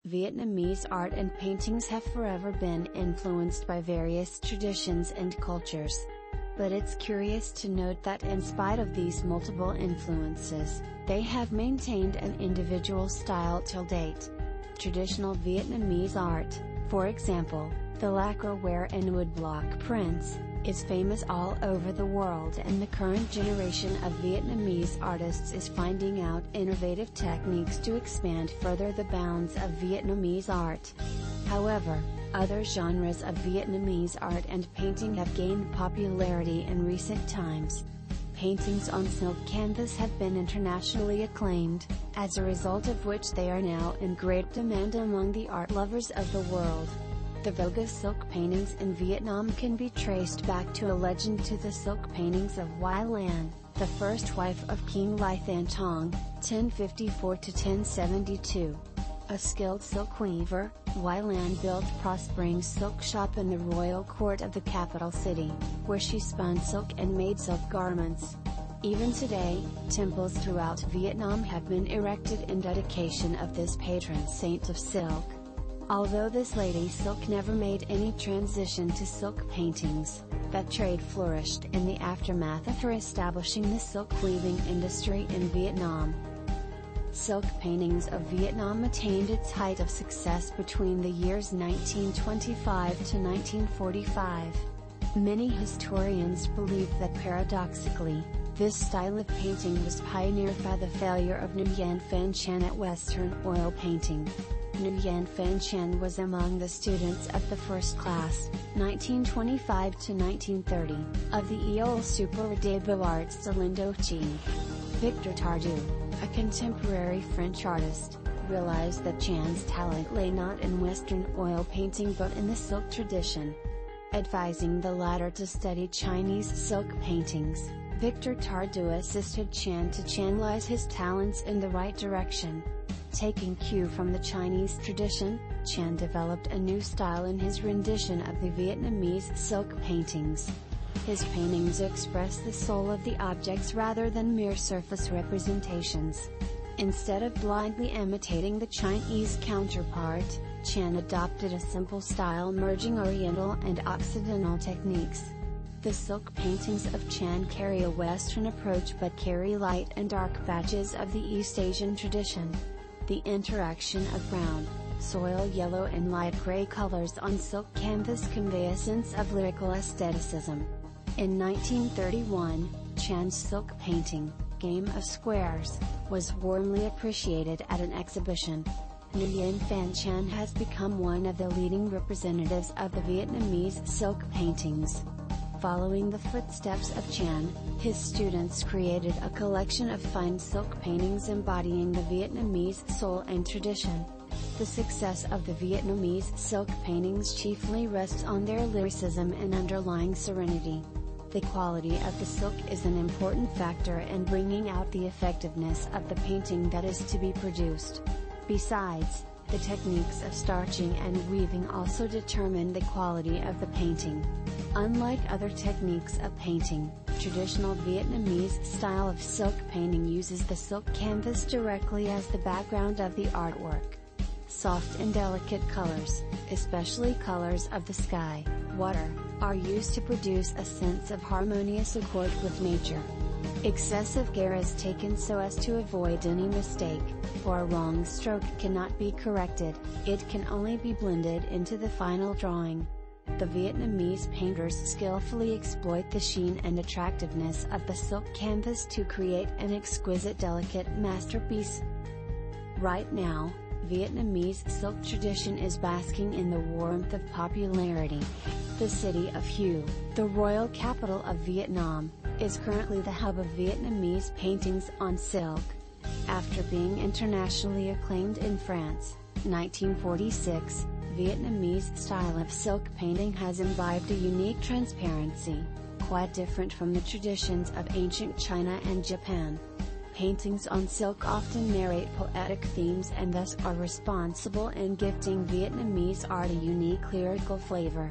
Vietnamese art and paintings have forever been influenced by various traditions and cultures. But it's curious to note that in spite of these multiple influences, they have maintained an individual style till date. Traditional Vietnamese art, for example, the lacquer ware and woodblock prints, is famous all over the world, and the current generation of Vietnamese artists is finding out innovative techniques to expand further the bounds of Vietnamese art. However, other genres of Vietnamese art and painting have gained popularity in recent times. Paintings on silk canvas have been internationally acclaimed, as a result of which they are now in great demand among the art lovers of the world. The vogue of silk paintings in Vietnam can be traced back to a legend to the silk paintings of Nguyen Lan, the first wife of King Lai Than Tong, 1054–1072. A skilled silk weaver, Nguyen Lan built Prospering Silk Shop in the royal court of the capital city, where she spun silk and made silk garments. Even today, temples throughout Vietnam have been erected in dedication of this patron saint of silk. Although this lady silk never made any transition to silk paintings, that trade flourished in the aftermath of her establishing the silk weaving industry in Vietnam. Silk paintings of Vietnam attained its height of success between the years 1925 to 1945. Many historians believe that paradoxically, this style of painting was pioneered by the failure of Nguyen Phan Chanh at Western oil painting. Nguyen Phan Chanh was among the students of the first class, 1925 to 1930, of the Eeole Superieure de BeauxArts de l'Indochine. Victor Tardieu, a contemporary French artist, realized that Chan's talent lay not in Western oil painting but in the silk tradition. Advising the latter to study Chinese silk paintings, Victor Tardieu assisted Chan to channelize his talents in the right direction. Taking cue from the Chinese tradition, Chan developed a new style in his rendition of the Vietnamese silk paintings. His paintings express the soul of the objects rather than mere surface representations. Instead of blindly imitating the Chinese counterpart, Chan adopted a simple style merging Oriental and Occidental techniques. The silk paintings of Chan carry a Western approach but carry light and dark patches of the East Asian tradition. The interaction of brown, soil yellow and light gray colors on silk canvas convey a sense of lyrical aestheticism. In 1931, Chan's silk painting, Game of Squares, was warmly appreciated at an exhibition. Nguyen Phan Chanh has become one of the leading representatives of the Vietnamese silk paintings. Following the footsteps of Chan, his students created a collection of fine silk paintings embodying the Vietnamese soul and tradition. The success of the Vietnamese silk paintings chiefly rests on their lyricism and underlying serenity. The quality of the silk is an important factor in bringing out the effectiveness of the painting that is to be produced. Besides, the techniques of starching and weaving also determine the quality of the painting. Unlike other techniques of painting, traditional Vietnamese style of silk painting uses the silk canvas directly as the background of the artwork. Soft and delicate colors, especially colors of the sky, water, are used to produce a sense of harmonious accord with nature. Excessive care is taken so as to avoid any mistake, for a wrong stroke cannot be corrected, it can only be blended into the final drawing. The Vietnamese painters skillfully exploit the sheen and attractiveness of the silk canvas to create an exquisite delicate masterpiece. Right now, Vietnamese silk tradition is basking in the warmth of popularity. The city of Hue, the royal capital of Vietnam, is currently the hub of Vietnamese paintings on silk. After being internationally acclaimed in France, 1946, Vietnamese style of silk painting has imbibed a unique transparency, quite different from the traditions of ancient China and Japan. Paintings on silk often narrate poetic themes and thus are responsible in gifting Vietnamese art a unique lyrical flavor.